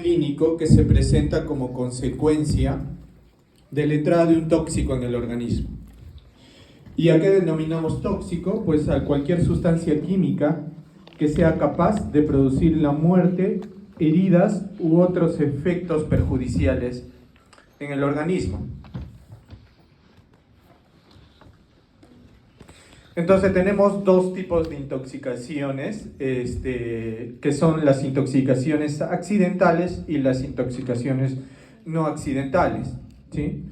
clínico que se presenta como consecuencia de la entrada de un tóxico en el organismo. ¿Y a qué denominamos tóxico? Pues a cualquier sustancia química que sea capaz de producir la muerte, heridas u otros efectos perjudiciales en el organismo. Entonces tenemos dos tipos de intoxicaciones, que son las intoxicaciones accidentales y las intoxicaciones no accidentales, ¿sí?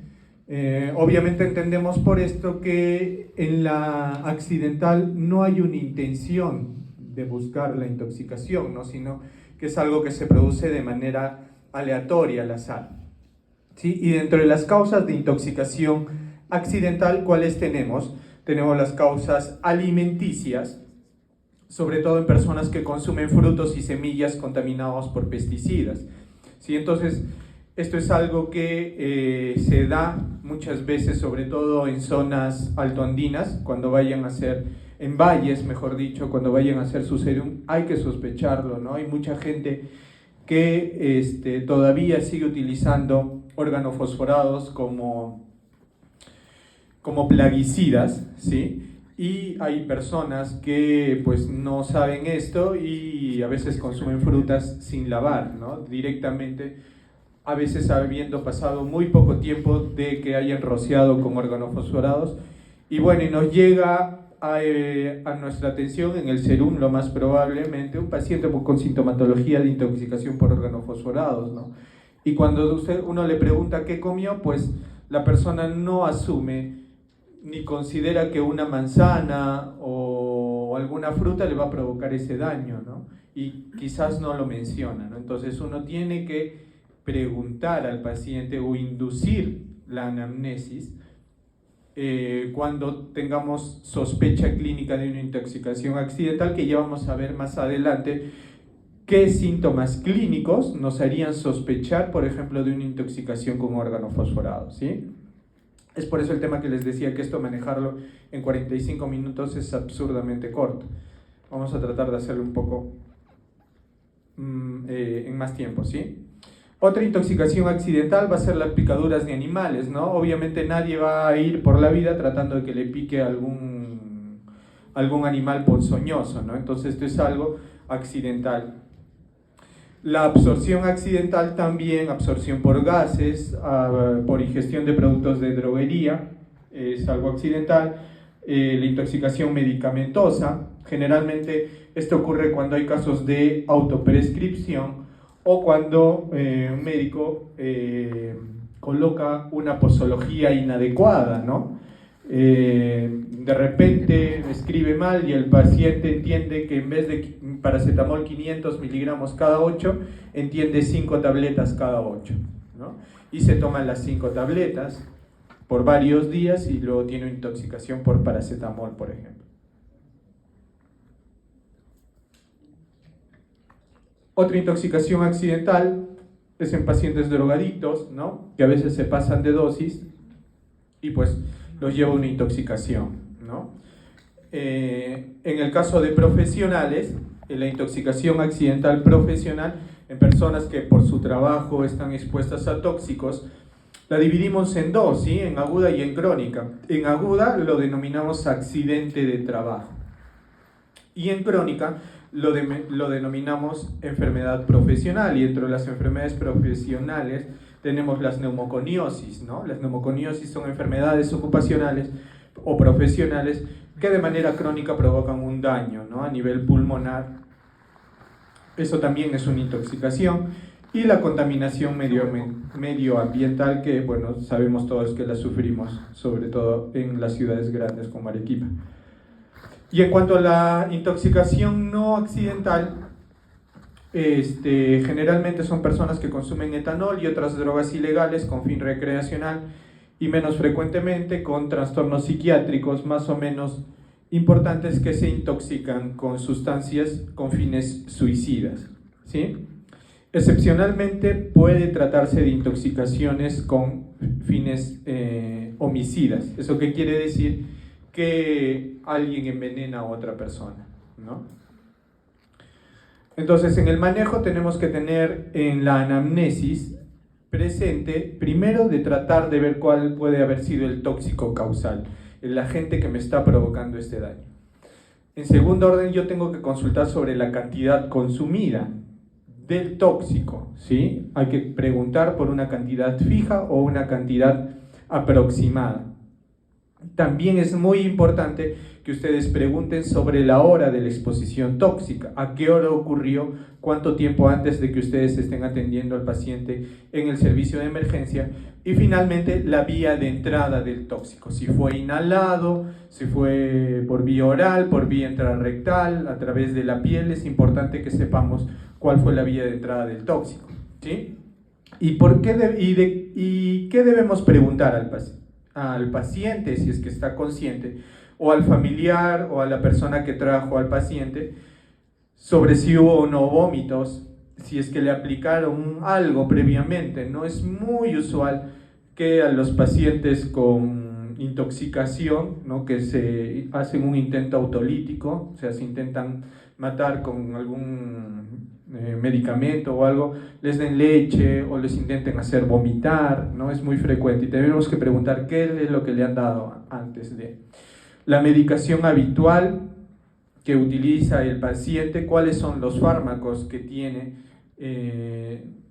Obviamente entendemos por esto que en la accidental no hay una intención de buscar la intoxicación, ¿no? Sino que es algo que se produce de manera aleatoria al azar, ¿sí? Y dentro de las causas de intoxicación accidental, ¿cuáles tenemos? Tenemos las causas alimenticias, sobre todo en personas que consumen frutos y semillas contaminados por pesticidas, ¿sí? Entonces, esto es algo que se da muchas veces, sobre todo en zonas altoandinas, cuando vayan a hacer, en valles, mejor dicho, cuando vayan a hacer su serum, hay que sospecharlo, ¿no? Hay mucha gente que todavía sigue utilizando organofosforados como plaguicidas, ¿sí? Y hay personas que pues no saben esto y a veces consumen frutas sin lavar, ¿no? Directamente, a veces habiendo pasado muy poco tiempo de que hayan rociado con organofosforados. Y bueno, y nos llega a nuestra atención en el serum, lo más probablemente, un paciente con sintomatología de intoxicación por organofosforados, ¿no? Y cuando uno le pregunta qué comió, pues la persona no asume ni considera que una manzana o alguna fruta le va a provocar ese daño, ¿no? Y quizás no lo menciona, ¿no? Entonces uno tiene que preguntar al paciente o inducir la anamnesis cuando tengamos sospecha clínica de una intoxicación accidental, que ya vamos a ver más adelante qué síntomas clínicos nos harían sospechar, por ejemplo, de una intoxicación con organofosforados, ¿sí? Es por eso el tema que les decía que esto manejarlo en 45 minutos es absurdamente corto. Vamos a tratar de hacerlo un poco en más tiempo, ¿sí? Otra intoxicación accidental va a ser las picaduras de animales, ¿no? Obviamente nadie va a ir por la vida tratando de que le pique algún animal ponzoñoso, ¿no? Entonces esto es algo accidental. La absorción accidental también, absorción por gases, por ingestión de productos de droguería, es algo accidental. La intoxicación medicamentosa, generalmente esto ocurre cuando hay casos de autoprescripción o cuando un médico coloca una posología inadecuada, ¿no? De repente escribe mal y el paciente entiende que en vez de paracetamol 500 miligramos cada 8, entiende 5 tabletas cada 8, ¿no? Y se toman las 5 tabletas por varios días y luego tiene intoxicación por paracetamol, por ejemplo. Otra intoxicación accidental es en pacientes drogadictos, ¿no? Que a veces se pasan de dosis y pues los lleva a una intoxicación, ¿no? En el caso de profesionales, la intoxicación accidental profesional en personas que por su trabajo están expuestas a tóxicos, la dividimos en dos, ¿sí? En aguda y en crónica. En aguda lo denominamos accidente de trabajo y en crónica lo denominamos enfermedad profesional. Y entre las enfermedades profesionales tenemos las neumoconiosis, ¿no? Las neumoconiosis son enfermedades ocupacionales o profesionales que de manera crónica provocan un daño, ¿no? A nivel pulmonar. Eso también es una intoxicación. Y la contaminación medioambiental, que bueno, sabemos todos que la sufrimos, sobre todo en las ciudades grandes como Arequipa. Y en cuanto a la intoxicación no accidental, generalmente son personas que consumen etanol y otras drogas ilegales con fin recreacional y menos frecuentemente con trastornos psiquiátricos más o menos importantes que se intoxican con sustancias con fines suicidas, ¿sí? Excepcionalmente puede tratarse de intoxicaciones con fines homicidas. ¿Eso qué quiere decir? Que alguien envenena a otra persona, ¿no? Entonces, en el manejo tenemos que tener en la anamnesis presente, primero, de tratar de ver cuál puede haber sido el tóxico causal, el agente que me está provocando este daño. En segundo orden, yo tengo que consultar sobre la cantidad consumida del tóxico, ¿sí? Hay que preguntar por una cantidad fija o una cantidad aproximada. También es muy importante que ustedes pregunten sobre la hora de la exposición tóxica, a qué hora ocurrió, cuánto tiempo antes de que ustedes estén atendiendo al paciente en el servicio de emergencia, y finalmente la vía de entrada del tóxico, si fue inhalado, si fue por vía oral, por vía intrarrectal, a través de la piel. Es importante que sepamos cuál fue la vía de entrada del tóxico, ¿sí? ¿Y qué debemos preguntar al paciente, si es que está consciente, o al familiar o a la persona que trajo al paciente, sobre si hubo o no vómitos, si es que le aplicaron algo previamente? No es muy usual que a los pacientes con intoxicación, ¿no?, que se hacen un intento autolítico, o sea, se intentan matar con algún medicamento o algo, les den leche o les intenten hacer vomitar, ¿no? Es muy frecuente y tenemos que preguntar qué es lo que le han dado antes de la medicación habitual que utiliza el paciente, cuáles son los fármacos que tiene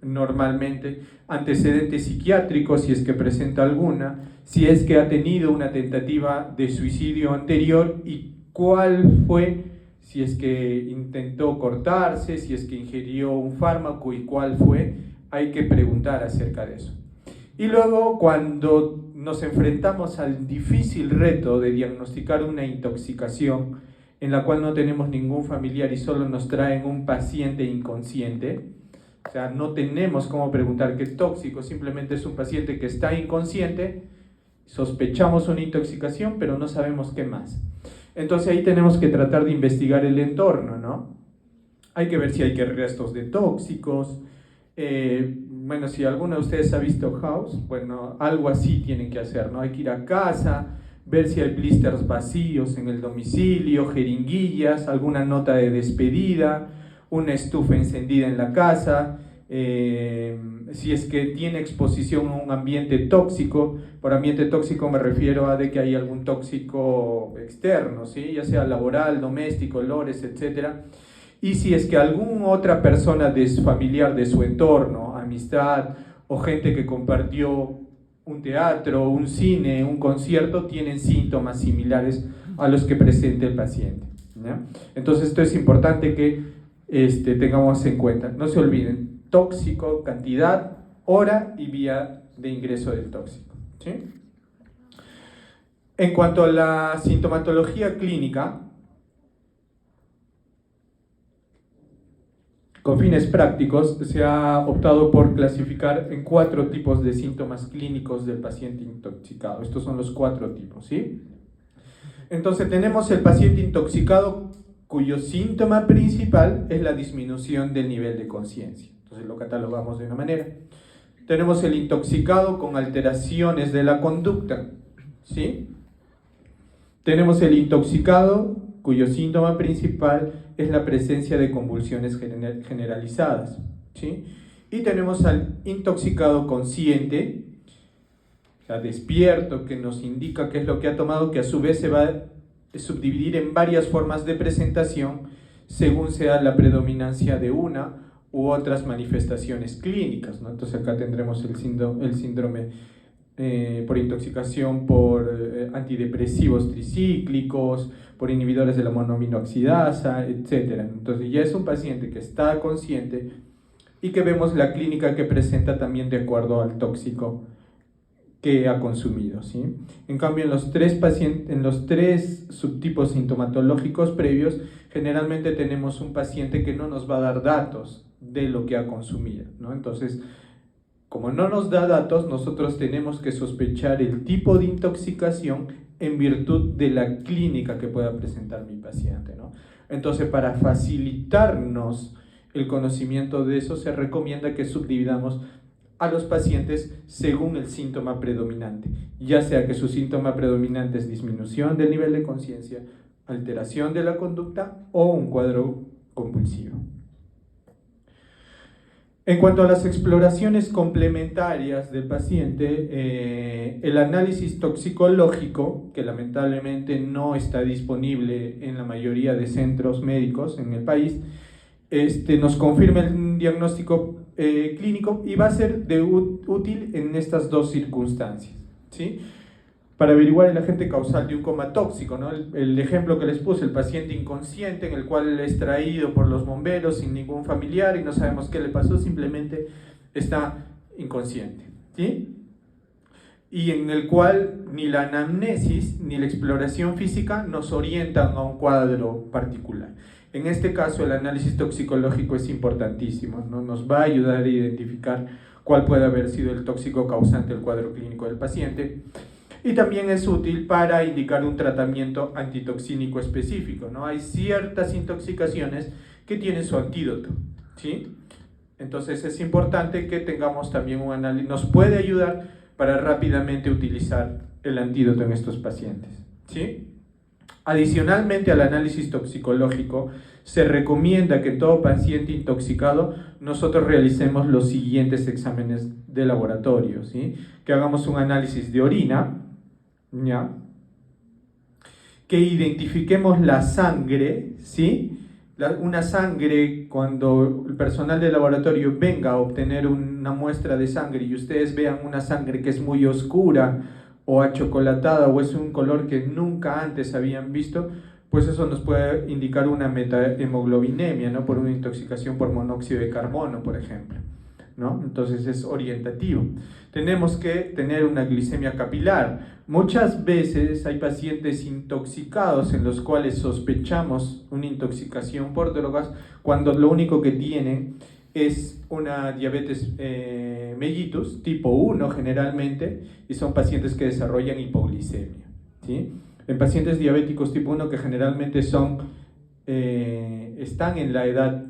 normalmente, antecedentes psiquiátricos si es que presenta alguna, si es que ha tenido una tentativa de suicidio anterior y cuál fue, si es que intentó cortarse, si es que ingirió un fármaco y cuál fue. Hay que preguntar acerca de eso. Y luego, cuando nos enfrentamos al difícil reto de diagnosticar una intoxicación en la cual no tenemos ningún familiar y solo nos traen un paciente inconsciente, o sea, no tenemos cómo preguntar qué tóxico, simplemente es un paciente que está inconsciente, sospechamos una intoxicación, pero no sabemos qué más. Entonces ahí tenemos que tratar de investigar el entorno, ¿no? Hay que ver si hay restos de tóxicos. Bueno, si alguno de ustedes ha visto House, bueno, algo así tienen que hacer, ¿no? Hay que ir a casa, ver si hay blisters vacíos en el domicilio, jeringuillas, alguna nota de despedida, una estufa encendida en la casa, si es que tiene exposición a un ambiente tóxico. Por ambiente tóxico me refiero a de que hay algún tóxico externo, ¿sí?, ya sea laboral, doméstico, olores, etc. Y si es que alguna otra persona familiar de su entorno, amistad o gente que compartió un teatro, un cine, un concierto, tienen síntomas similares a los que presenta el paciente, ¿ya? Entonces esto es importante que tengamos en cuenta. No se olviden, tóxico, cantidad, hora y vía de ingreso del tóxico, ¿sí? En cuanto a la sintomatología clínica, con fines prácticos, se ha optado por clasificar en 4 tipos de síntomas clínicos del paciente intoxicado. Estos son los 4 tipos, ¿sí? Entonces tenemos el paciente intoxicado cuyo síntoma principal es la disminución del nivel de conciencia. Entonces lo catalogamos de una manera. Tenemos el intoxicado con alteraciones de la conducta, ¿sí? Tenemos el intoxicado cuyo síntoma principal es la presencia de convulsiones generalizadas, ¿sí? Y tenemos al intoxicado consciente, o sea, despierto, que nos indica qué es lo que ha tomado, que a su vez se va a subdividir en varias formas de presentación según sea la predominancia de una u otras manifestaciones clínicas, ¿no? Entonces acá tendremos el síndrome por intoxicación por antidepresivos tricíclicos, por inhibidores de la monoaminoxidasa, etc. Entonces ya es un paciente que está consciente y que vemos la clínica que presenta también de acuerdo al tóxico que ha consumido, ¿sí? En cambio, en los 3 subtipos sintomatológicos previos, generalmente tenemos un paciente que no nos va a dar datos de lo que ha consumido, ¿no? Entonces, como no nos da datos, nosotros tenemos que sospechar el tipo de intoxicación en virtud de la clínica que pueda presentar mi paciente, ¿no? Entonces, para facilitarnos el conocimiento de eso, se recomienda que subdividamos a los pacientes según el síntoma predominante, ya sea que su síntoma predominante es disminución del nivel de conciencia, alteración de la conducta o un cuadro compulsivo. En cuanto a las exploraciones complementarias del paciente, el análisis toxicológico, que lamentablemente no está disponible en la mayoría de centros médicos en el país, nos confirma el diagnóstico clínico y va a ser útil en estas dos circunstancias, ¿sí? Para averiguar el agente causal de un coma tóxico, ¿no? El ejemplo que les puse, el paciente inconsciente en el cual es traído por los bomberos sin ningún familiar y no sabemos qué le pasó, simplemente está inconsciente, ¿sí? Y en el cual ni la anamnesis ni la exploración física nos orientan a un cuadro particular. En este caso el análisis toxicológico es importantísimo, ¿no? Nos va a ayudar a identificar cuál puede haber sido el tóxico causante del cuadro clínico del paciente. Y también es útil para indicar un tratamiento antitoxínico específico, ¿no? Hay ciertas intoxicaciones que tienen su antídoto, ¿sí? Entonces es importante que tengamos también un análisis, nos puede ayudar para rápidamente utilizar el antídoto en estos pacientes, ¿sí? Adicionalmente al análisis toxicológico, se recomienda que en todo paciente intoxicado nosotros realicemos los siguientes exámenes de laboratorio, ¿sí? Que hagamos un análisis de orina, ¿ya? Que identifiquemos la sangre, ¿sí? Una sangre, cuando el personal del laboratorio venga a obtener una muestra de sangre y ustedes vean una sangre que es muy oscura o achocolatada o es un color que nunca antes habían visto, pues eso nos puede indicar una metahemoglobinemia, ¿no? Por una intoxicación por monóxido de carbono, por ejemplo, ¿no? Entonces es orientativo. Tenemos que tener una glicemia capilar. Muchas veces hay pacientes intoxicados en los cuales sospechamos una intoxicación por drogas cuando lo único que tienen es una diabetes mellitus tipo 1 generalmente, y son pacientes que desarrollan hipoglicemia, ¿sí? En pacientes diabéticos tipo 1 que generalmente están en la edad,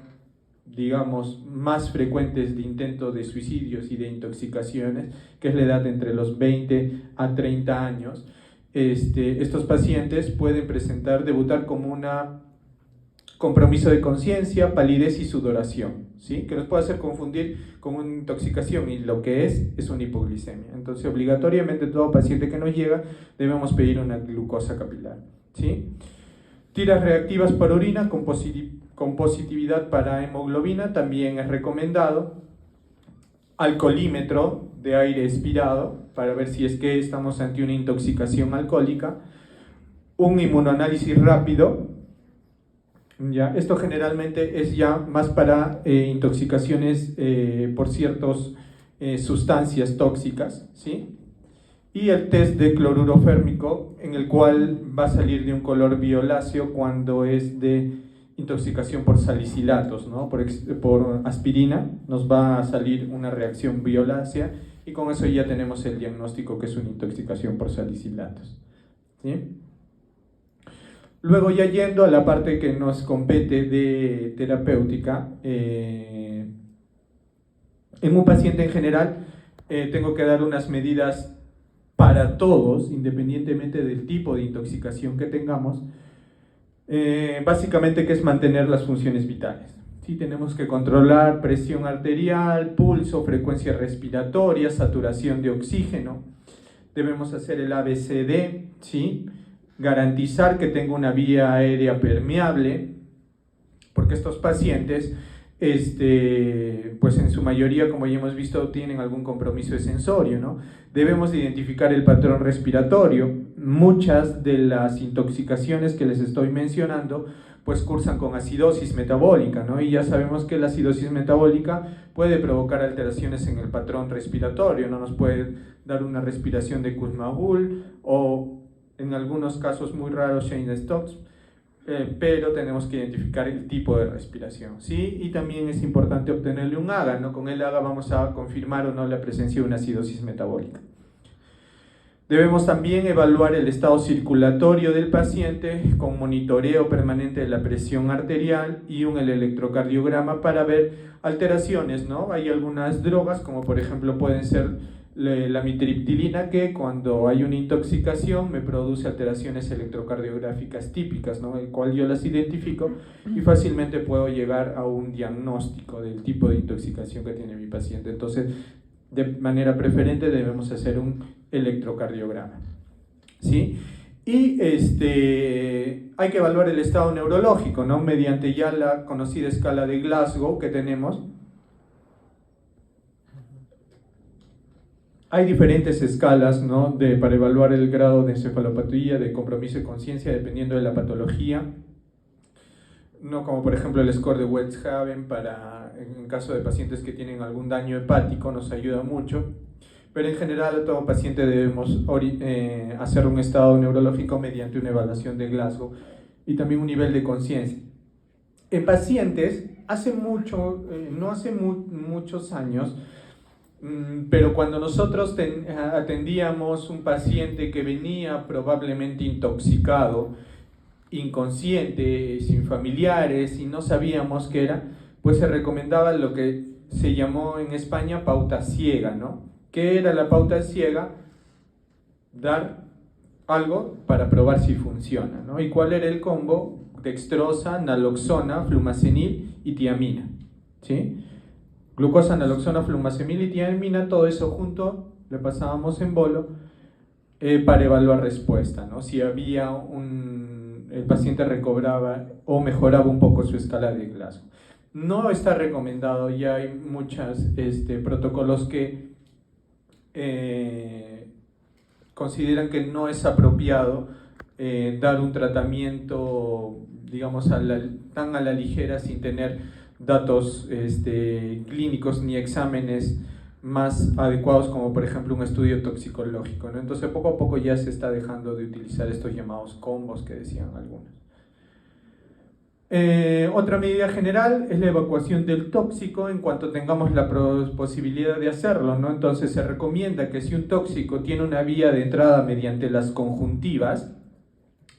digamos, más frecuentes de intentos de suicidios y de intoxicaciones, que es la edad entre los 20 a 30 años, estos pacientes pueden debutar como una compromiso de conciencia, palidez y sudoración, ¿sí? Que nos puede hacer confundir con una intoxicación y lo que es una hipoglicemia. Entonces, obligatoriamente todo paciente que nos llega debemos pedir una glucosa capilar, ¿sí? Tiras reactivas por orina con positividad para hemoglobina también es recomendado. Alcoholímetro de aire expirado para ver si es que estamos ante una intoxicación alcohólica. Un inmunoanálisis rápido. ¿Ya? Esto generalmente es ya más para intoxicaciones por ciertas sustancias tóxicas, ¿sí? Y el test de cloruro férmico, en el cual va a salir de un color violáceo cuando es de intoxicación por salicilatos, ¿no? Por aspirina nos va a salir una reacción violácea y con eso ya tenemos el diagnóstico que es una intoxicación por salicilatos, ¿sí? Luego, ya yendo a la parte que nos compete de terapéutica, en un paciente en general tengo que dar unas medidas para todos, independientemente del tipo de intoxicación que tengamos, básicamente que es mantener las funciones vitales. ¿Sí? Tenemos que controlar presión arterial, pulso, frecuencia respiratoria, saturación de oxígeno, debemos hacer el ABCD, ¿sí? Garantizar que tenga una vía aérea permeable, porque estos pacientes, pues en su mayoría, como ya hemos visto, tienen algún compromiso de sensorio, ¿no? Debemos identificar el patrón respiratorio. Muchas de las intoxicaciones que les estoy mencionando, pues cursan con acidosis metabólica, ¿no? Y ya sabemos que la acidosis metabólica puede provocar alteraciones en el patrón respiratorio, ¿no? Nos puede dar una respiración de Kussmaul o en algunos casos muy raros Cheyne-Stokes, pero tenemos que identificar el tipo de respiración, ¿sí? Y también es importante obtenerle un AGA, ¿no? Con el AGA vamos a confirmar o no la presencia de una acidosis metabólica. Debemos también evaluar el estado circulatorio del paciente con monitoreo permanente de la presión arterial y el electrocardiograma para ver alteraciones, ¿no? Hay algunas drogas, como por ejemplo pueden ser la mitriptilina, que cuando hay una intoxicación me produce alteraciones electrocardiográficas típicas, ¿no? El cual yo las identifico y fácilmente puedo llegar a un diagnóstico del tipo de intoxicación que tiene mi paciente. Entonces, de manera preferente debemos hacer un electrocardiograma, ¿sí? Y hay que evaluar el estado neurológico, ¿no? Mediante ya la conocida escala de Glasgow que tenemos. Hay diferentes escalas, ¿no? Para evaluar el grado de encefalopatía, de compromiso de conciencia, dependiendo de la patología, ¿no? Como por ejemplo el score de Westhaven en caso de pacientes que tienen algún daño hepático, nos ayuda mucho. Pero en general a todo paciente debemos hacer un estado neurológico mediante una evaluación de Glasgow y también un nivel de conciencia. En pacientes, no hace muchos años, pero cuando nosotros atendíamos un paciente que venía probablemente intoxicado, inconsciente, sin familiares y no sabíamos qué era, pues se recomendaba lo que se llamó en España pauta ciega, ¿no? ¿Qué era la pauta ciega? Dar algo para probar si funciona, ¿no? ¿Y cuál era el combo? Dextrosa, naloxona, flumazenil y tiamina, ¿sí? Glucosa, naloxona, flumazenil y tiamina, todo eso junto, le pasábamos en bolo para evaluar respuesta, ¿no? Si el paciente recobraba o mejoraba un poco su escala de Glasgow. No está recomendado, ya hay muchos protocolos que consideran que no es apropiado dar un tratamiento, digamos, tan a la ligera sin tener datos clínicos ni exámenes más adecuados, como por ejemplo un estudio toxicológico, ¿no? Entonces poco a poco ya se está dejando de utilizar estos llamados combos que decían algunos. Otra medida general es la evacuación del tóxico en cuanto tengamos la posibilidad de hacerlo, ¿no? Entonces se recomienda que si un tóxico tiene una vía de entrada mediante las conjuntivas,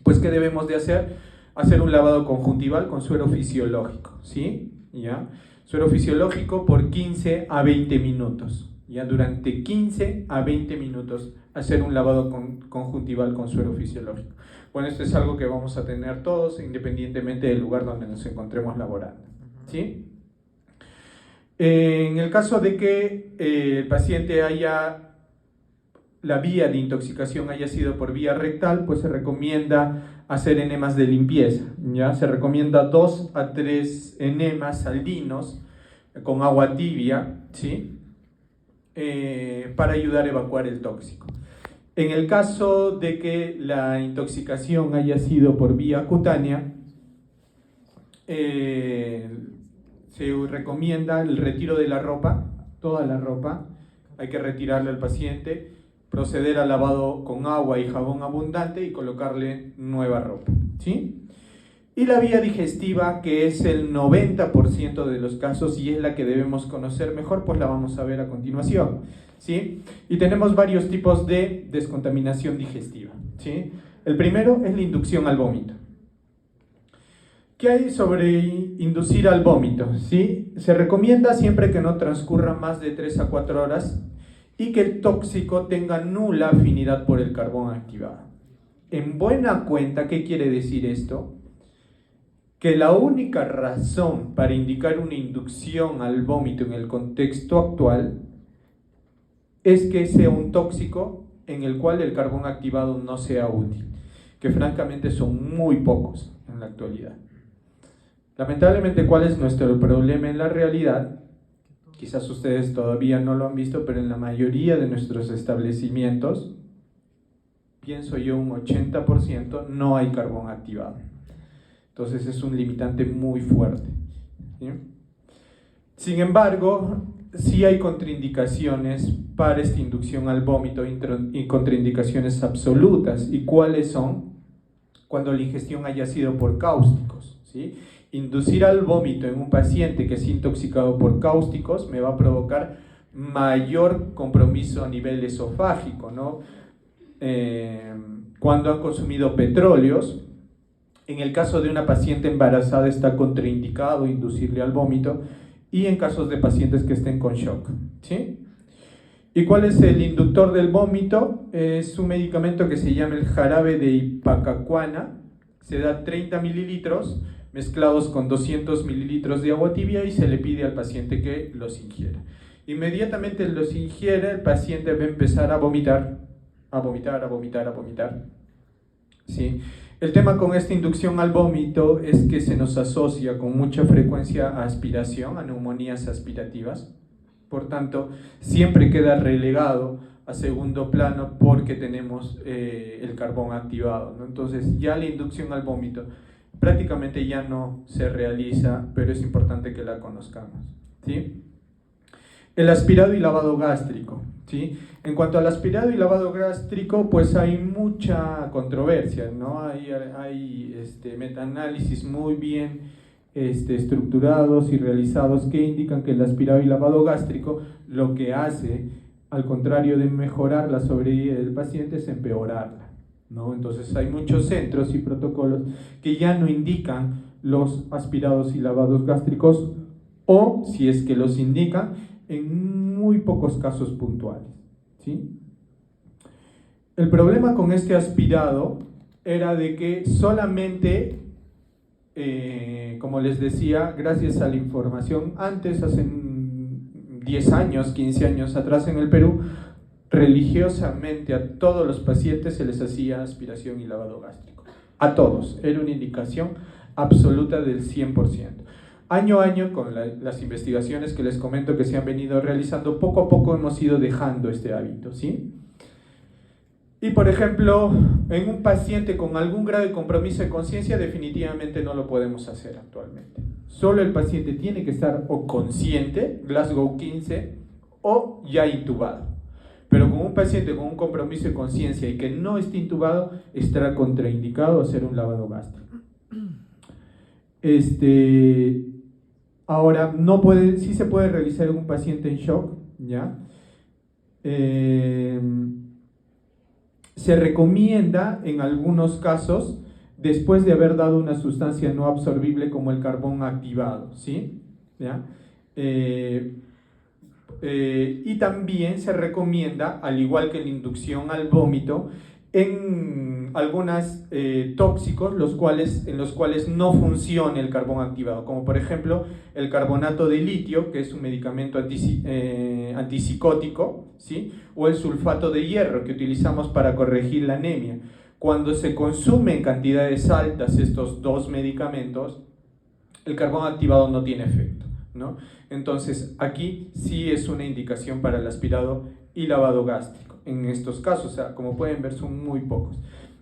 pues ¿qué debemos de hacer? Hacer un lavado conjuntival con suero fisiológico, ¿sí? ¿Ya? Suero fisiológico por 15 a 20 minutos, ¿ya? Durante 15 a 20 minutos hacer un lavado conjuntival con suero fisiológico. Bueno, esto es algo que vamos a tener todos, independientemente del lugar donde nos encontremos laborando, ¿sí? En el caso de que el paciente la vía de intoxicación haya sido por vía rectal, pues se recomienda hacer enemas de limpieza, ¿ya? Se recomienda 2 a 3 enemas saldinos con agua tibia, ¿sí? Para ayudar a evacuar el tóxico. En el caso de que la intoxicación haya sido por vía cutánea, se recomienda el retiro de la ropa, toda la ropa, hay que retirarle al paciente, proceder al lavado con agua y jabón abundante y colocarle nueva ropa, ¿sí? Y la vía digestiva, que es el 90% de los casos y es la que debemos conocer mejor, pues la vamos a ver a continuación, ¿sí? Y tenemos varios tipos de descontaminación digestiva, ¿sí? El primero es la inducción al vómito. ¿Qué hay sobre inducir al vómito? ¿Sí? Se recomienda siempre que no transcurra más de 3 a 4 horas y que el tóxico tenga nula afinidad por el carbón activado. En buena cuenta, ¿qué quiere decir esto? Que la única razón para indicar una inducción al vómito en el contexto actual es que sea un tóxico en el cual el carbón activado no sea útil, que francamente son muy pocos en la actualidad. Lamentablemente, ¿cuál es nuestro problema en la realidad? Quizás ustedes todavía no lo han visto, pero en la mayoría de nuestros establecimientos, pienso yo un 80%, no hay carbón activado. Entonces es un limitante muy fuerte, ¿sí? Sin embargo, sí hay contraindicaciones para esta inducción al vómito y contraindicaciones absolutas. ¿Y cuáles son? Cuando la ingestión haya sido por cáusticos, ¿sí? Inducir al vómito en un paciente que es intoxicado por cáusticos me va a provocar mayor compromiso a nivel esofágico, ¿no? cuando han consumido petróleos. En el caso de una paciente embarazada está contraindicado inducirle al vómito, y en casos de pacientes que estén con shock, ¿sí? ¿Y cuál es el inductor del vómito? Es un medicamento que se llama el jarabe de ipecacuanha. Se da 30 mililitros mezclados con 200 mililitros de agua tibia y se le pide al paciente que los ingiera. Inmediatamente los ingiere, el paciente va a empezar a vomitar, a vomitar, a vomitar, a vomitar, ¿sí? El tema con esta inducción al vómito es que se nos asocia con mucha frecuencia a aspiración, a neumonías aspirativas. Por tanto, siempre queda relegado a segundo plano porque tenemos el carbón activado, ¿no? Entonces, ya la inducción al vómito prácticamente ya no se realiza, pero es importante que la conozcamos, ¿sí? El aspirado y lavado gástrico, ¿sí? En cuanto al aspirado y lavado gástrico, pues hay mucha controversia, ¿no? Hay metaanálisis muy bien estructurados y realizados que indican que el aspirado y lavado gástrico lo que hace, al contrario de mejorar la sobrevida del paciente, es empeorarla, ¿no? Entonces hay muchos centros y protocolos que ya no indican los aspirados y lavados gástricos, o si es que los indican, en muy pocos casos puntuales, ¿sí? El problema con este aspirado era de que solamente, como les decía, gracias a la información, antes, hace 10 años, 15 años atrás en el Perú, religiosamente a todos los pacientes se les hacía aspiración y lavado gástrico. A todos, era una indicación absoluta del 100%. Año a año, con las investigaciones que les comento que se han venido realizando, poco a poco hemos ido dejando este hábito, ¿sí? Y por ejemplo, en un paciente con algún grado de compromiso de conciencia, definitivamente no lo podemos hacer actualmente. Solo el paciente tiene que estar o consciente, Glasgow 15, o ya intubado. Pero con un paciente con un compromiso de conciencia y que no esté intubado, estará contraindicado hacer un lavado gástrico. Ahora, sí se puede realizar en un paciente en shock, ¿ya? Se recomienda en algunos casos después de haber dado una sustancia no absorbible como el carbón activado, ¿sí? ¿Ya? Y también se recomienda, al igual que la inducción al vómito, en algunos tóxicos en los cuales no funcione el carbón activado, como por ejemplo el carbonato de litio, que es un medicamento antipsicótico, ¿sí? O el sulfato de hierro, que utilizamos para corregir la anemia. Cuando se consumen cantidades altas estos dos medicamentos, el carbón activado no tiene efecto, ¿no? Entonces aquí sí es una indicación para el aspirado y lavado gástrico. En estos casos, o sea, como pueden ver, son muy pocos.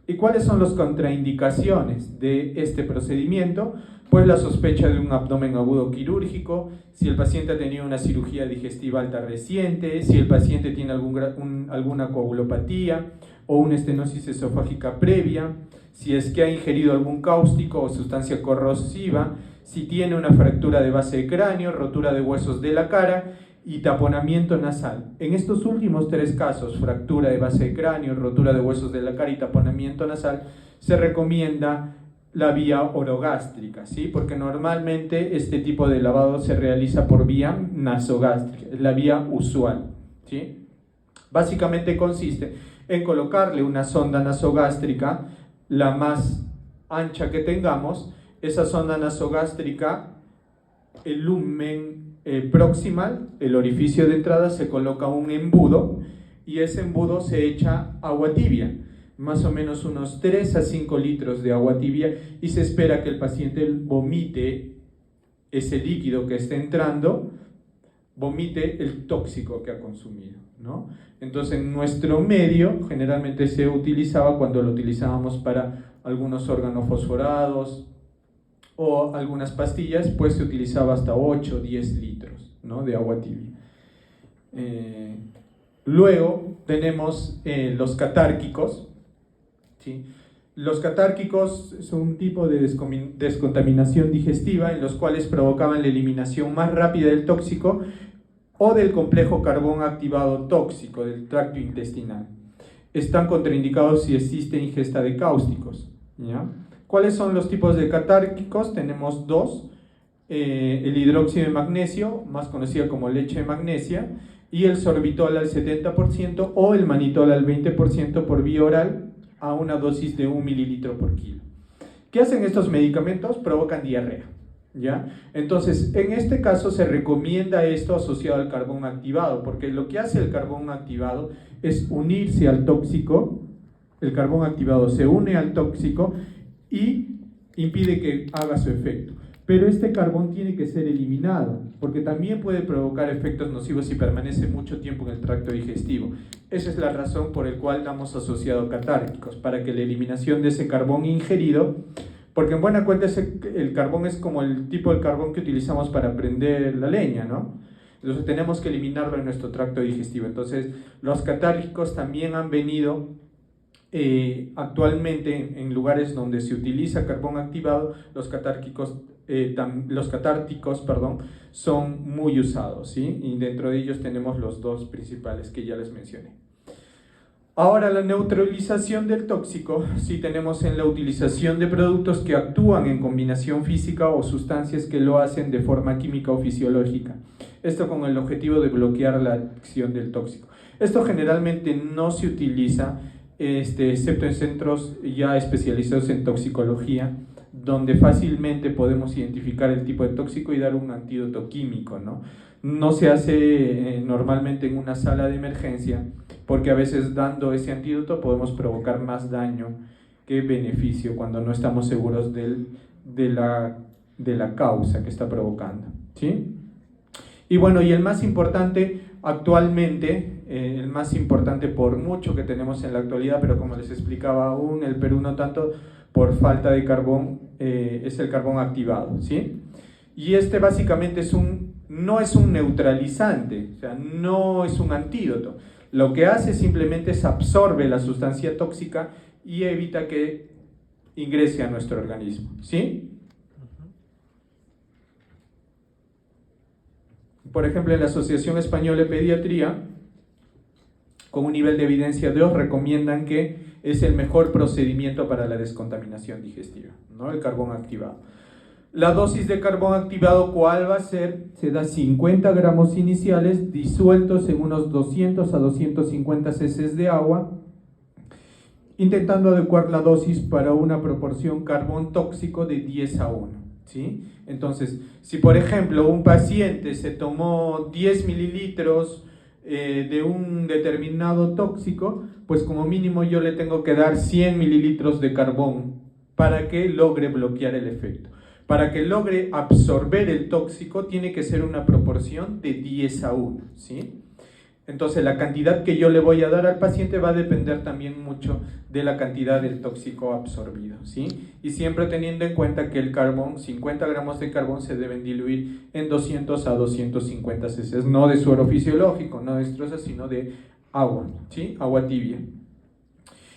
¿Y cuáles son las contraindicaciones de este procedimiento? Pues la sospecha de un abdomen agudo quirúrgico, si el paciente ha tenido una cirugía digestiva alta reciente, si el paciente tiene alguna coagulopatía o una estenosis esofágica previa, si es que ha ingerido algún cáustico o sustancia corrosiva, si tiene una fractura de base de cráneo, rotura de huesos de la cara y taponamiento nasal. En estos últimos tres casos, fractura de base de cráneo, rotura de huesos de la cara y taponamiento nasal, se recomienda la vía orogástrica, ¿sí? Porque normalmente este tipo de lavado se realiza por vía nasogástrica, es la vía usual, ¿sí? Básicamente consiste en colocarle una sonda nasogástrica, la más ancha que tengamos. Esa sonda nasogástrica, el lumen proximal, el orificio de entrada, se coloca un embudo y ese embudo se echa agua tibia, más o menos unos 3 a 5 litros de agua tibia, y se espera que el paciente vomite ese líquido que está entrando, vomite el tóxico que ha consumido, ¿no? Entonces en nuestro medio generalmente se utilizaba, cuando lo utilizábamos para algunos órganos fosforados o algunas pastillas, pues se utilizaba hasta 8 o 10 litros, ¿no?, de agua tibia. Luego tenemos los catárquicos, ¿sí? Los catárquicos son un tipo de descontaminación digestiva en los cuales provocaban la eliminación más rápida del tóxico o del complejo carbón activado tóxico del tracto intestinal. están contraindicados si existe ingesta de cáusticos, ¿ya? ¿Cuáles son los tipos de catárquicos? Tenemos dos, el hidróxido de magnesio, más conocido como leche de magnesia, y el sorbitol al 70% o el manitol al 20% por vía oral a una dosis de 1 mililitro por kilo. ¿Qué hacen estos medicamentos? Provocan diarrea, ¿ya? Entonces, en este caso se recomienda esto asociado al carbón activado, porque lo que hace el carbón activado es unirse al tóxico. El carbón activado se une al tóxico y impide que haga su efecto. Pero este carbón tiene que ser eliminado, porque también puede provocar efectos nocivos si permanece mucho tiempo en el tracto digestivo. Esa es la razón por la cual damos asociado catárquicos, para que la eliminación de ese carbón ingerido, porque en buena cuenta el carbón es como el tipo de carbón que utilizamos para prender la leña, ¿no? Entonces tenemos que eliminarlo en nuestro tracto digestivo. Entonces los catárquicos también han venido actualmente en lugares donde se utiliza carbón activado, los catárticos son muy usados, ¿sí? Y dentro de ellos tenemos los dos principales que ya les mencioné. Ahora, la neutralización del tóxico, sí tenemos en la utilización de productos que actúan en combinación física o sustancias que lo hacen de forma química o fisiológica. Esto con el objetivo de bloquear la acción del tóxico. Esto generalmente no se utiliza, excepto en centros ya especializados en toxicología, donde fácilmente podemos identificar el tipo de tóxico y dar un antídoto químico, ¿no? No se hace normalmente en una sala de emergencia, porque a veces dando ese antídoto podemos provocar más daño que beneficio cuando no estamos seguros de la causa que está provocando, ¿sí? Y bueno, y el más importante actualmente, el más importante por mucho que tenemos en la actualidad, pero como les explicaba aún, el Perú no tanto por falta de carbón, es el carbón activado, ¿sí? Y básicamente no es un neutralizante, o sea, no es un antídoto. Lo que hace simplemente es absorbe la sustancia tóxica y evita que ingrese a nuestro organismo, ¿sí? Por ejemplo, en la Asociación Española de Pediatría, con un nivel de evidencia 2, recomiendan que es el mejor procedimiento para la descontaminación digestiva, ¿no? El carbón activado. La dosis de carbón activado, ¿cuál va a ser? Se da 50 gramos iniciales disueltos en unos 200 a 250 cc de agua, intentando adecuar la dosis para una proporción carbón tóxico de 10 a 1, ¿sí? Entonces, si por ejemplo un paciente se tomó 10 mililitros de un determinado tóxico, pues como mínimo yo le tengo que dar 100 mililitros de carbón para que logre bloquear el efecto. Para que logre absorber el tóxico tiene que ser una proporción de 10 a 1, ¿sí? Entonces la cantidad que yo le voy a dar al paciente va a depender también mucho de la cantidad del tóxico absorbido, ¿sí? Y siempre teniendo en cuenta que el carbón, 50 gramos de carbón se deben diluir en 200 a 250 cc, no de suero fisiológico, no de estruza, sino de agua, ¿sí? Agua tibia.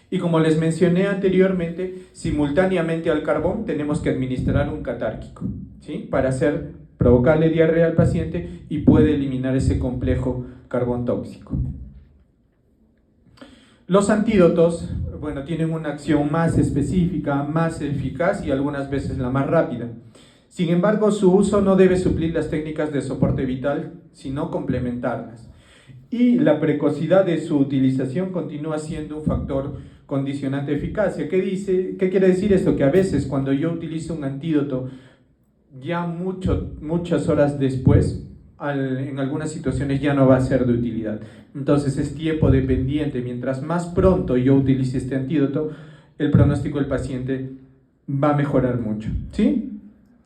Y como les mencioné anteriormente, simultáneamente al carbón tenemos que administrar un catárquico, ¿sí? Para provocarle diarrea al paciente y puede eliminar ese complejo carbón tóxico. Los antídotos, bueno, tienen una acción más específica, más eficaz y algunas veces la más rápida. Sin embargo, su uso no debe suplir las técnicas de soporte vital, sino complementarlas. Y la precocidad de su utilización continúa siendo un factor condicionante de eficacia. ¿Qué quiere decir esto? Que a veces cuando yo utilizo un antídoto ya muchas horas después, en algunas situaciones ya no va a ser de utilidad. Entonces es tiempo dependiente. Mientras más pronto yo utilice este antídoto, el pronóstico del paciente va a mejorar mucho, ¿sí?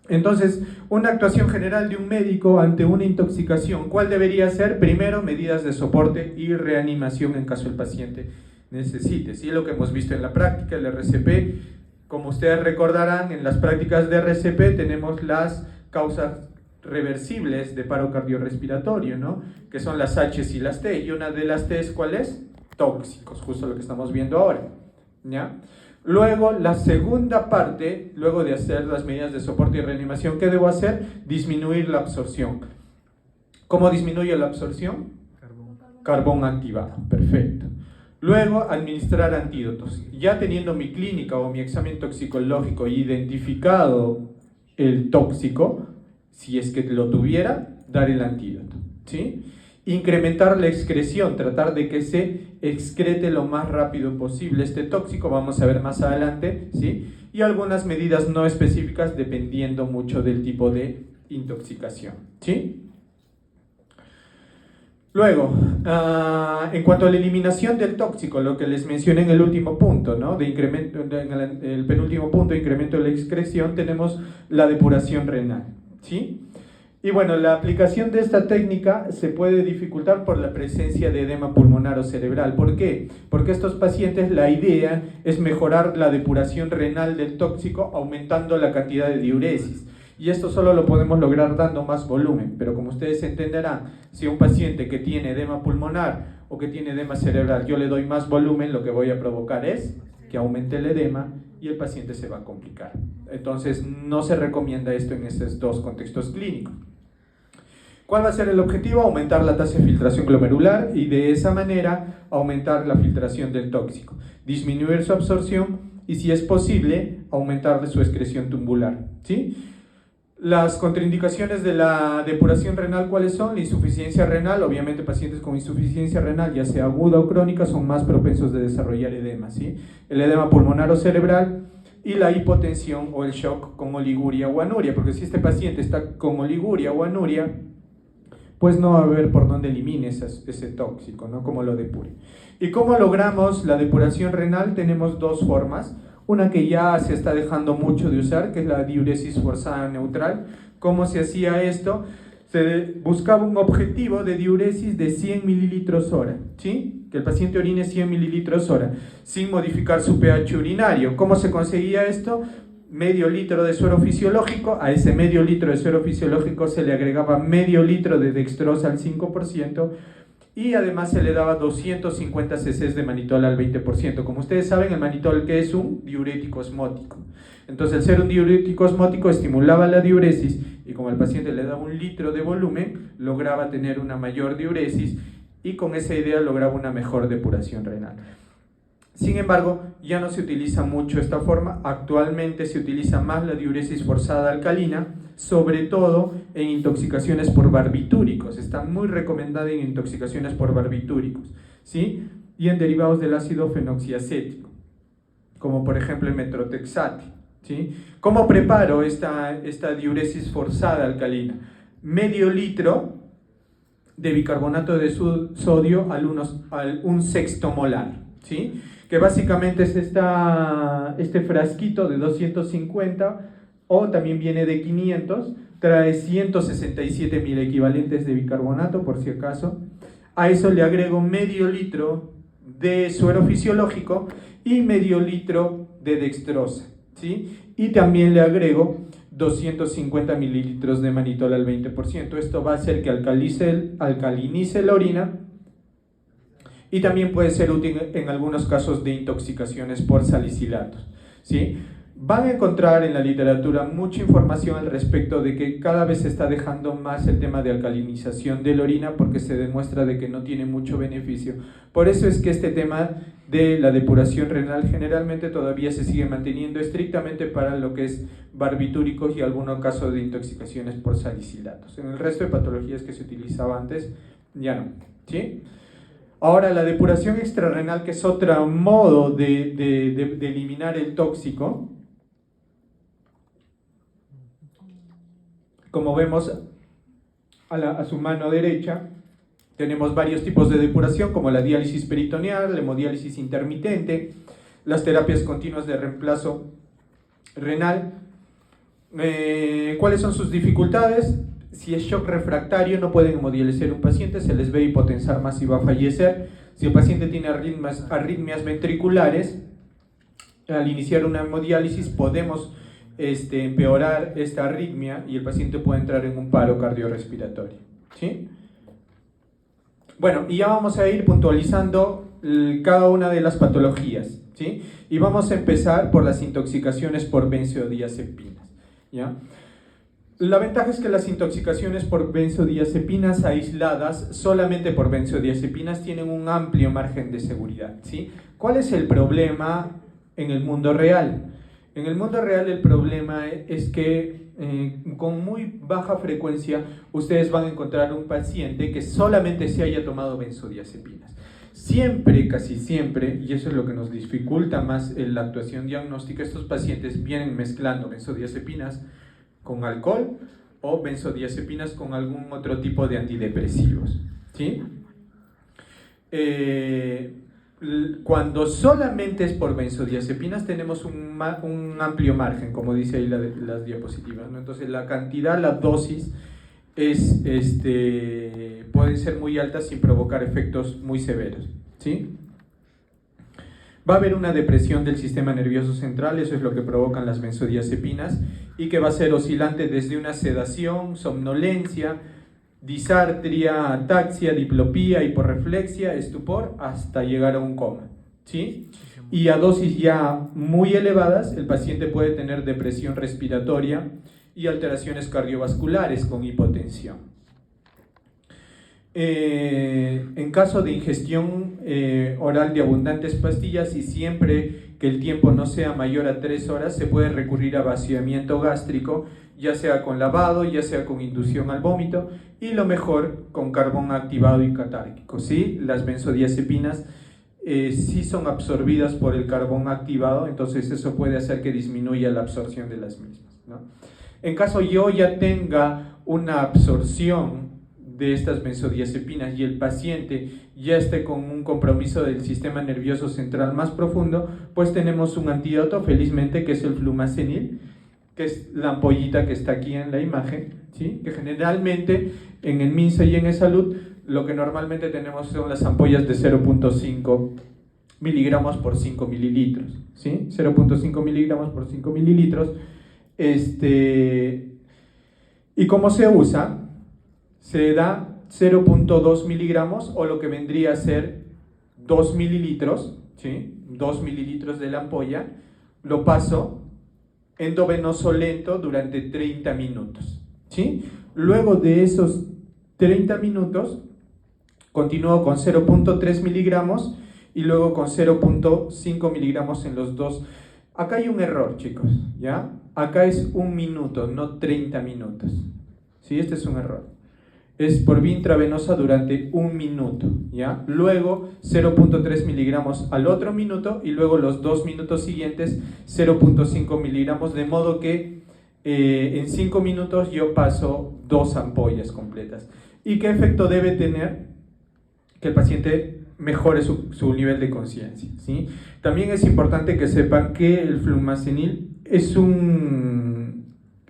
Entonces, una actuación general de un médico ante una intoxicación, ¿cuál debería ser? Primero, medidas de soporte y reanimación en caso el paciente necesite, ¿sí? Lo que hemos visto en la práctica, el RCP. Como ustedes recordarán, en las prácticas de RCP tenemos las causas reversibles de paro cardiorrespiratorio, ¿no? Que son las H y las T, y una de las T, ¿cuál es? Tóxicos, justo lo que estamos viendo ahora, ¿ya? Luego, la segunda parte, luego de hacer las medidas de soporte y reanimación, ¿qué debo hacer? Disminuir la absorción. ¿Cómo disminuyo la absorción? Carbón activado, perfecto. Luego, administrar antídotos. Ya teniendo mi clínica o mi examen toxicológico identificado el tóxico, si es que lo tuviera, dar el antídoto, ¿sí? Incrementar la excreción, tratar de que se excrete lo más rápido posible este tóxico, vamos a ver más adelante, ¿sí? Y algunas medidas no específicas dependiendo mucho del tipo de intoxicación, ¿sí? Luego, en cuanto a la eliminación del tóxico, lo que les mencioné en el último punto, ¿no? De incremento, en el penúltimo punto, incremento de la excreción, tenemos la depuración renal, ¿sí? Y bueno, la aplicación de esta técnica se puede dificultar por la presencia de edema pulmonar o cerebral. ¿Por qué? Porque estos pacientes, la idea es mejorar la depuración renal del tóxico aumentando la cantidad de diuresis. Y esto solo lo podemos lograr dando más volumen, pero como ustedes entenderán, si a un paciente que tiene edema pulmonar o que tiene edema cerebral yo le doy más volumen, lo que voy a provocar es que aumente el edema y el paciente se va a complicar. Entonces no se recomienda esto en estos dos contextos clínicos. ¿Cuál va a ser el objetivo? Aumentar la tasa de filtración glomerular y de esa manera aumentar la filtración del tóxico, disminuir su absorción y, si es posible, aumentar su excreción tubular, ¿sí? Las contraindicaciones de la depuración renal, ¿cuáles son? La insuficiencia renal, obviamente pacientes con insuficiencia renal, ya sea aguda o crónica, son más propensos de desarrollar edema, ¿sí? El edema pulmonar o cerebral y la hipotensión o el shock con oliguria o anuria, porque si este paciente está con oliguria o anuria, pues no va a haber por dónde elimine ese tóxico, ¿no? Cómo lo depure. ¿Y cómo logramos la depuración renal? Tenemos dos formas. Una que ya se está dejando mucho de usar, que es la diuresis forzada neutral. ¿Cómo se hacía esto? Se buscaba un objetivo de diuresis de 100 mililitros hora, ¿sí? Que el paciente orine 100 mililitros hora, sin modificar su pH urinario. ¿Cómo se conseguía esto? Medio litro de suero fisiológico, a ese medio litro de suero fisiológico se le agregaba medio litro de dextrosa al 5%, y además se le daba 250 cc de manitol al 20%. Como ustedes saben, el manitol, ¿qué es? Un diurético osmótico. Entonces, al ser un diurético osmótico, estimulaba la diuresis y como el paciente le daba 1 litro de volumen, lograba tener una mayor diuresis y con esa idea lograba una mejor depuración renal. Sin embargo, ya no se utiliza mucho esta forma. Actualmente se utiliza más la diuresis forzada alcalina, sobre todo en intoxicaciones por barbitúricos. Está muy recomendada en intoxicaciones por barbitúricos, ¿sí? Y en derivados del ácido fenoxiacético, como por ejemplo el metrotexate, ¿sí? ¿Cómo preparo esta diuresis forzada alcalina? Medio litro de bicarbonato de sodio al 1/6 molar, ¿sí? Que básicamente es este frasquito de 250, o también viene de 500, trae 167.000 equivalentes de bicarbonato, por si acaso. A eso le agrego medio litro de suero fisiológico y medio litro de dextrosa, ¿sí? Y también le agrego 250 mililitros de manitol al 20%. Esto va a hacer que alcalinice la orina y también puede ser útil en algunos casos de intoxicaciones por salicilatos, ¿sí? Van a encontrar en la literatura mucha información al respecto de que cada vez se está dejando más el tema de alcalinización de la orina porque se demuestra de que no tiene mucho beneficio. Por eso es que este tema de la depuración renal generalmente todavía se sigue manteniendo estrictamente para lo que es barbitúricos y algunos casos de intoxicaciones por salicilatos. En el resto de patologías que se utilizaba antes, ya no, ¿sí? Ahora, la depuración extrarrenal, que es otro modo de eliminar el tóxico. Como vemos a su mano derecha, tenemos varios tipos de depuración, como la diálisis peritoneal, la hemodiálisis intermitente, las terapias continuas de reemplazo renal. ¿Cuáles son sus dificultades? Si es shock refractario, no pueden hemodializar un paciente, se les ve hipotensar más y va a fallecer. Si el paciente tiene arritmias ventriculares, al iniciar una hemodiálisis podemos empeorar esta arritmia y el paciente puede entrar en un paro cardiorrespiratorio, ¿sí? Bueno, y ya vamos a ir puntualizando cada una de las patologías, ¿sí? Y vamos a empezar por las intoxicaciones por benzodiazepinas, ¿ya? La ventaja es que las intoxicaciones por benzodiazepinas aisladas, solamente por benzodiazepinas, tienen un amplio margen de seguridad, ¿sí? ¿Cuál es el problema en el mundo real? En el mundo real el problema es que con muy baja frecuencia ustedes van a encontrar un paciente que solamente se haya tomado benzodiazepinas. Siempre, casi siempre, y eso es lo que nos dificulta más la actuación diagnóstica, estos pacientes vienen mezclando benzodiazepinas con alcohol o benzodiazepinas con algún otro tipo de antidepresivos, ¿sí? Cuando solamente es por benzodiazepinas tenemos un amplio margen, como dice ahí las diapositivas, ¿no? Entonces la cantidad, la dosis pueden ser muy altas sin provocar efectos muy severos, ¿sí? Va a haber una depresión del sistema nervioso central, eso es lo que provocan las benzodiazepinas, y que va a ser oscilante desde una sedación, somnolencia, disartria, ataxia, diplopía, hiporreflexia, estupor, hasta llegar a un coma, ¿sí? Y a dosis ya muy elevadas, el paciente puede tener depresión respiratoria y alteraciones cardiovasculares con hipotensión. En caso de ingestión oral de abundantes pastillas y siempre que el tiempo no sea mayor a 3 horas, se puede recurrir a vaciamiento gástrico, ya sea con lavado, ya sea con inducción al vómito, y lo mejor con carbón activado y catárquico, ¿sí? Las benzodiazepinas sí son absorbidas por el carbón activado, entonces eso puede hacer que disminuya la absorción de las mismas, ¿no? En caso yo ya tenga una absorción de estas benzodiazepinas y el paciente ya esté con un compromiso del sistema nervioso central más profundo, pues tenemos un antídoto, felizmente, que es el flumazenil, que es la ampollita que está aquí en la imagen, ¿sí? Que generalmente en el MINSA y en eSalud lo que normalmente tenemos son las ampollas de 0.5 miligramos por 5 mililitros, ¿sí? 0.5 miligramos por 5 mililitros. ¿Y cómo se usa? Se da 0.2 miligramos o lo que vendría a ser 2 mililitros, ¿sí? 2 mililitros de la ampolla, lo paso endovenoso lento durante 30 minutos, ¿sí? Luego de esos 30 minutos continúo con 0.3 miligramos y luego con 0.5 miligramos en los dos. Acá hay un error, chicos, ¿ya? Acá es 1 minuto, no 30 minutos, ¿sí? Este es un error. Es por vía intravenosa durante 1 minuto, ¿ya? Luego 0.3 miligramos al otro minuto y luego los 2 minutos siguientes 0.5 miligramos, de modo que en 5 minutos yo paso 2 ampollas completas. ¿Y qué efecto debe tener? Que el paciente mejore su nivel de conciencia, ¿sí? También es importante que sepan que el flumazenil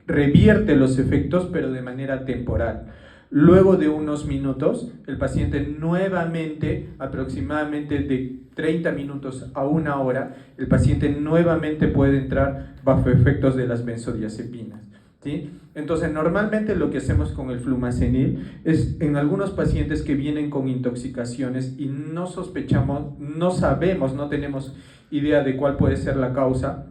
revierte los efectos, pero de manera temporal. Luego de unos minutos, el paciente nuevamente, aproximadamente de 30 minutos a 1 hora, el paciente nuevamente puede entrar bajo efectos de las benzodiazepinas, ¿sí? Entonces, normalmente lo que hacemos con el flumazenil es en algunos pacientes que vienen con intoxicaciones y no sospechamos, no sabemos, no tenemos idea de cuál puede ser la causa,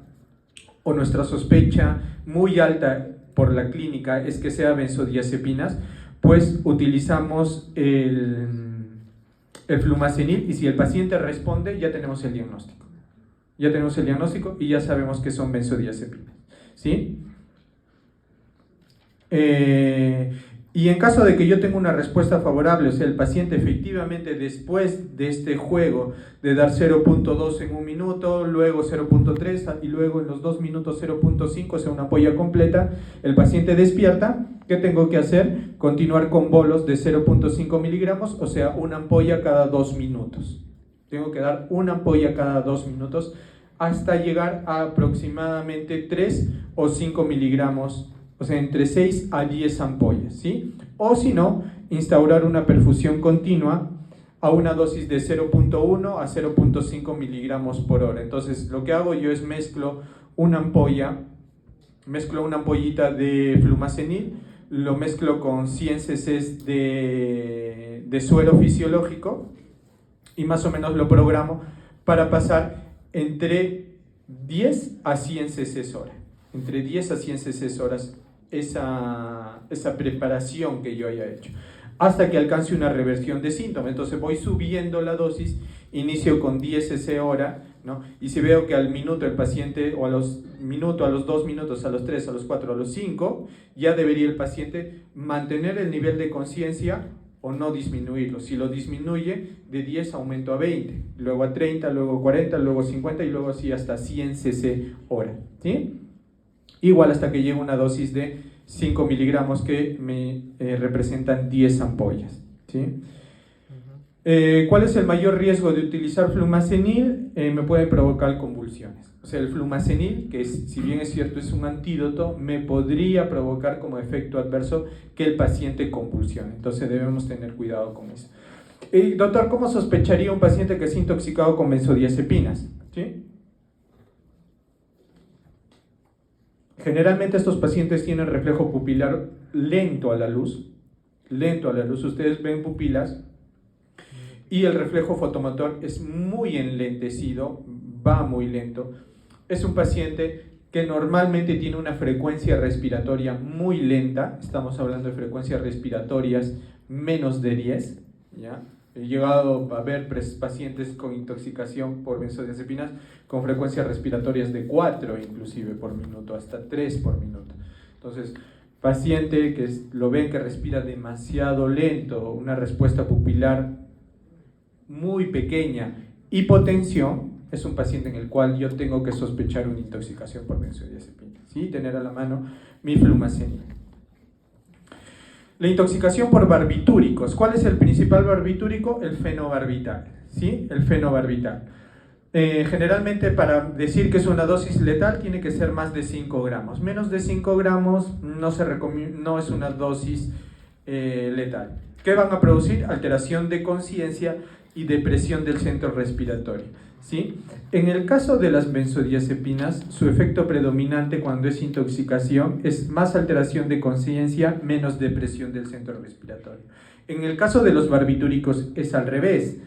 o nuestra sospecha muy alta por la clínica es que sea benzodiazepinas, pues utilizamos el flumazenil y si el paciente responde ya tenemos el diagnóstico. Ya tenemos el diagnóstico y ya sabemos que son benzodiazepinas, ¿sí? Y en caso de que yo tenga una respuesta favorable, o sea, el paciente efectivamente después de este juego de dar 0.2 en 1 minuto, luego 0.3 y luego en los 2 minutos 0.5, o sea, una ampolla completa, el paciente despierta, ¿qué tengo que hacer? Continuar con bolos de 0.5 miligramos, o sea, una ampolla cada 2 minutos. Tengo que dar una ampolla cada 2 minutos hasta llegar a aproximadamente 3 o 5 miligramos, o sea, entre 6 a 10 ampollas, ¿sí? O si no, instaurar una perfusión continua a una dosis de 0.1 a 0.5 miligramos por hora. Entonces, lo que hago yo es mezclo una ampollita de flumazenil, lo mezclo con 100 cc de suero fisiológico y más o menos lo programo para pasar entre 10 a 100 cc hora. Entre 10 a 100 cc horas esa preparación que yo haya hecho, hasta que alcance una reversión de síntomas. Entonces voy subiendo la dosis, inicio con 10 cc hora, ¿no? Y si veo que al minuto el paciente, o a los 2 minutos, a los 3, a los 4, a los 5, ya debería el paciente mantener el nivel de conciencia o no disminuirlo. Si lo disminuye, de 10 aumento a 20, luego a 30, luego 40, luego 50 y luego así hasta 100 cc hora, ¿sí? Igual hasta que llegue una dosis de 5 miligramos que me representan 10 ampollas, ¿sí? ¿Cuál es el mayor riesgo de utilizar flumazenil? Me puede provocar convulsiones. O sea, el flumazenil, que si bien es cierto es un antídoto, me podría provocar como efecto adverso que el paciente convulsione. Entonces debemos tener cuidado con eso. Doctor, ¿cómo sospecharía un paciente que es intoxicado con benzodiazepinas? ¿Sí? Generalmente estos pacientes tienen reflejo pupilar lento a la luz. Lento a la luz. Ustedes ven pupilas y el reflejo fotomotor es muy enlentecido, va muy lento. Es un paciente que normalmente tiene una frecuencia respiratoria muy lenta. Estamos hablando de frecuencias respiratorias menos de 10, ¿ya? He llegado a ver pacientes con intoxicación por benzodiazepinas con frecuencias respiratorias de 4 inclusive por minuto, hasta 3 por minuto. Entonces, paciente que lo ven que respira demasiado lento, una respuesta pupilar muy pequeña, hipotensión, es un paciente en el cual yo tengo que sospechar una intoxicación por benzodiazepinas, ¿sí? Tener a la mano mi flumazenil. La intoxicación por barbitúricos. ¿Cuál es el principal barbitúrico? El fenobarbital, ¿sí? El fenobarbital. Generalmente para decir que es una dosis letal tiene que ser más de 5 gramos. Menos de 5 gramos no es una dosis letal. ¿Qué van a producir? Alteración de conciencia y depresión del centro respiratorio, ¿sí? En el caso de las benzodiazepinas, su efecto predominante cuando es intoxicación es más alteración de conciencia, menos depresión del centro respiratorio. En el caso de los barbitúricos es al revés,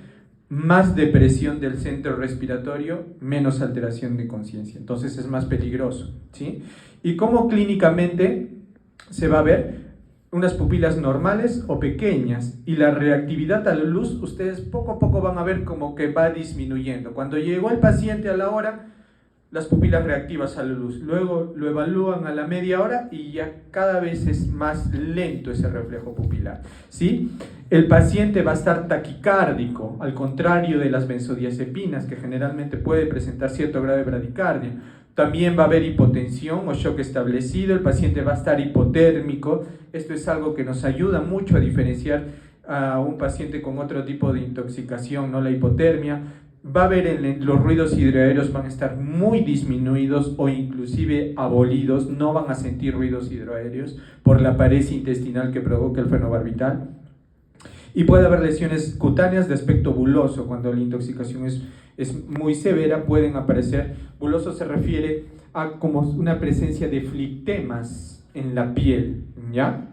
más depresión del centro respiratorio, menos alteración de conciencia. Entonces es más peligroso, ¿sí? ¿Y cómo clínicamente se va a ver? Unas pupilas normales o pequeñas, y la reactividad a la luz, ustedes poco a poco van a ver como que va disminuyendo. Cuando llegó el paciente a la hora, las pupilas reactivas a la luz, luego lo evalúan a la media hora y ya cada vez es más lento ese reflejo pupilar, ¿sí? El paciente va a estar taquicárdico, al contrario de las benzodiazepinas, que generalmente puede presentar cierto grado de bradicardia. También va a haber hipotensión o shock establecido, el paciente va a estar hipotérmico. Esto es algo que nos ayuda mucho a diferenciar a un paciente con otro tipo de intoxicación, ¿no? La hipotermia. Va a haber los ruidos hidroaéreos van a estar muy disminuidos o inclusive abolidos, no van a sentir ruidos hidroaéreos por la pared intestinal que provoca el fenobarbital. Y puede haber lesiones cutáneas de aspecto buloso. Cuando la intoxicación es muy severa, pueden aparecer. Buloso se refiere a como una presencia de flictemas en la piel, ¿ya?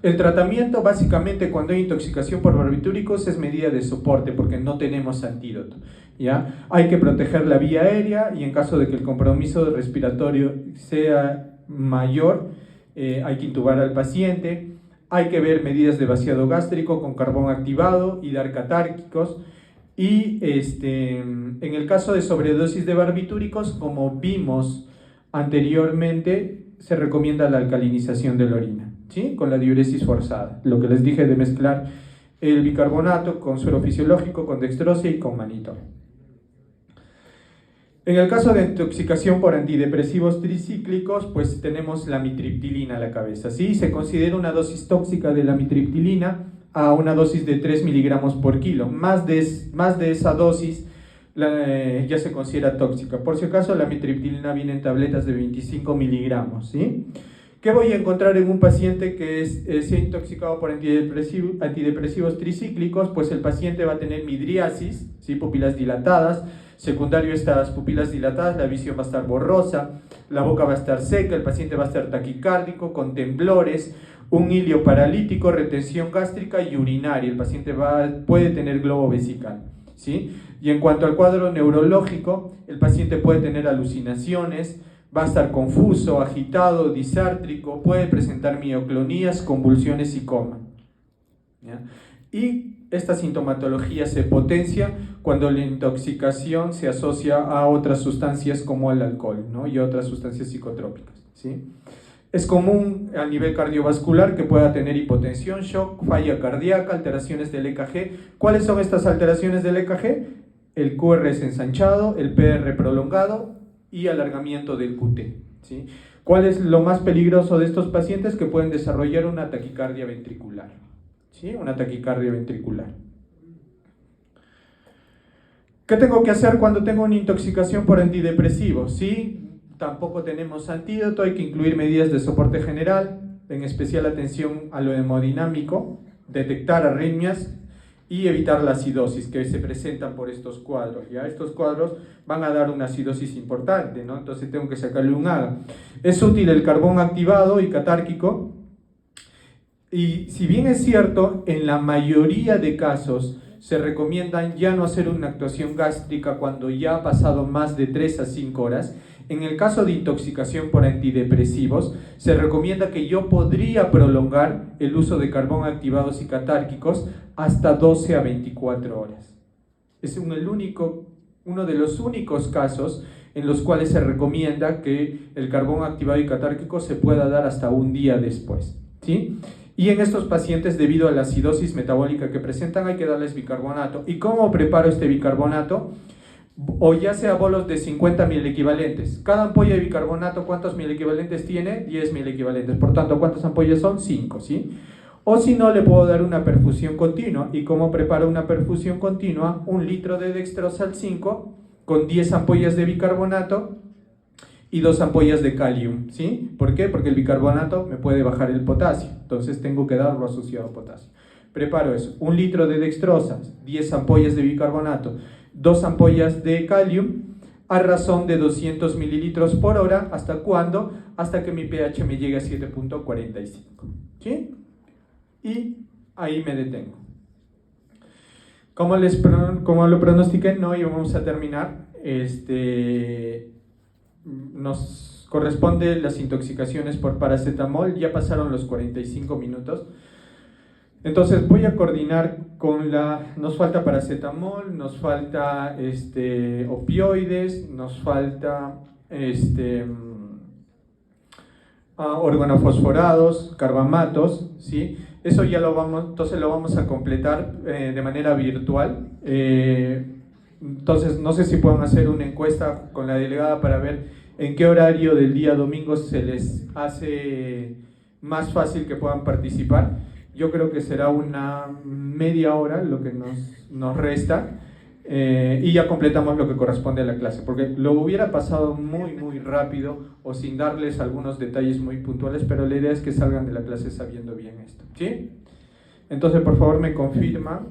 El tratamiento básicamente cuando hay intoxicación por barbitúricos es medida de soporte porque no tenemos antídoto, ¿ya? Hay que proteger la vía aérea y en caso de que el compromiso respiratorio sea mayor, hay que intubar al paciente. Hay que ver medidas de vaciado gástrico con carbón activado y dar catárquicos. Y en el caso de sobredosis de barbitúricos, como vimos anteriormente, se recomienda la alcalinización de la orina, ¿sí? Con la diuresis forzada. Lo que les dije de mezclar el bicarbonato con suero fisiológico, con dextrosa y con mannitol. En el caso de intoxicación por antidepresivos tricíclicos, pues tenemos la amitriptilina a la cabeza, ¿sí? Se considera una dosis tóxica de la amitriptilina a una dosis de 3 miligramos por kilo. Más de esa dosis ya se considera tóxica. Por si acaso, la amitriptilina viene en tabletas de 25 miligramos, ¿sí? ¿Qué voy a encontrar en un paciente que se ha intoxicado por antidepresivos tricíclicos? Pues el paciente va a tener midriasis, ¿sí? Pupilas dilatadas. Secundario a estas pupilas dilatadas, la visión va a estar borrosa, la boca va a estar seca, el paciente va a estar taquicárdico, con temblores, un hilio paralítico, retención gástrica y urinaria. El paciente puede tener globo vesical, ¿sí? Y en cuanto al cuadro neurológico, el paciente puede tener alucinaciones, Va a estar confuso, agitado, disártrico, puede presentar mioclonías, convulsiones y coma. ¿Ya? Y esta sintomatología se potencia cuando la intoxicación se asocia a otras sustancias como el alcohol, ¿no? Y otras sustancias psicotrópicas, ¿sí? Es común a nivel cardiovascular que pueda tener hipotensión, shock, falla cardíaca, alteraciones del EKG. ¿Cuáles son estas alteraciones del EKG? El QRS ensanchado, el PR prolongado y alargamiento del QT, ¿sí? ¿Cuál es lo más peligroso de estos pacientes? Que pueden desarrollar una taquicardia ventricular, ¿sí? Una taquicardia ventricular. ¿Qué tengo que hacer cuando tengo una intoxicación por antidepresivos? ¿Sí? Tampoco tenemos antídoto, hay que incluir medidas de soporte general, en especial atención a lo hemodinámico, detectar arritmias y evitar la acidosis que se presentan por estos cuadros. ¿Ya? Estos cuadros van a dar una acidosis importante, ¿no? Entonces tengo que sacarle un AGA. Es útil el carbón activado y catárquico, y si bien es cierto, en la mayoría de casos se recomiendan ya no hacer una actuación gástrica cuando ya ha pasado más de 3 a 5 horas, en el caso de intoxicación por antidepresivos, se recomienda que yo podría prolongar el uso de carbón activados y catárquicos hasta 12 a 24 horas. Es uno de los únicos casos en los cuales se recomienda que el carbón activado y catárquico se pueda dar hasta un día después, ¿sí? Y en estos pacientes, debido a la acidosis metabólica que presentan, hay que darles bicarbonato. ¿Y cómo preparo este bicarbonato? O ya sea bolos de 50 milequivalentes. Cada ampolla de bicarbonato, ¿cuántos milequivalentes tiene? 10 milequivalentes. Por tanto, ¿cuántas ampollas son? 5, ¿sí? O si no, le puedo dar una perfusión continua. ¿Y cómo preparo una perfusión continua? 1 litro de dextrosal 5 con 10 ampollas de bicarbonato y 2 ampollas de calium, ¿sí? ¿Por qué? Porque el bicarbonato me puede bajar el potasio, entonces tengo que darlo asociado a potasio. Preparo eso, 1 litro de dextrosa, 10 ampollas de bicarbonato, 2 ampollas de calium, a razón de 200 mililitros por hora. ¿Hasta cuándo? Hasta que mi pH me llegue a 7.45, ¿sí? Y ahí me detengo. Como lo pronostiqué, no íbamos a terminar. Nos corresponde las intoxicaciones por paracetamol, ya pasaron los 45 minutos. Entonces voy a coordinar con nos falta paracetamol, nos falta opioides, nos falta organofosforados, carbamatos, ¿sí? Eso ya entonces lo vamos a completar de manera virtual. Entonces no sé si pueden hacer una encuesta con la delegada para ver en qué horario del día domingo se les hace más fácil que puedan participar. Yo creo que será una media hora lo que nos resta, y ya completamos lo que corresponde a la clase, porque lo hubiera pasado muy rápido o sin darles algunos detalles muy puntuales, pero la idea es que salgan de la clase sabiendo bien esto, ¿sí? Entonces, por favor, me confirma.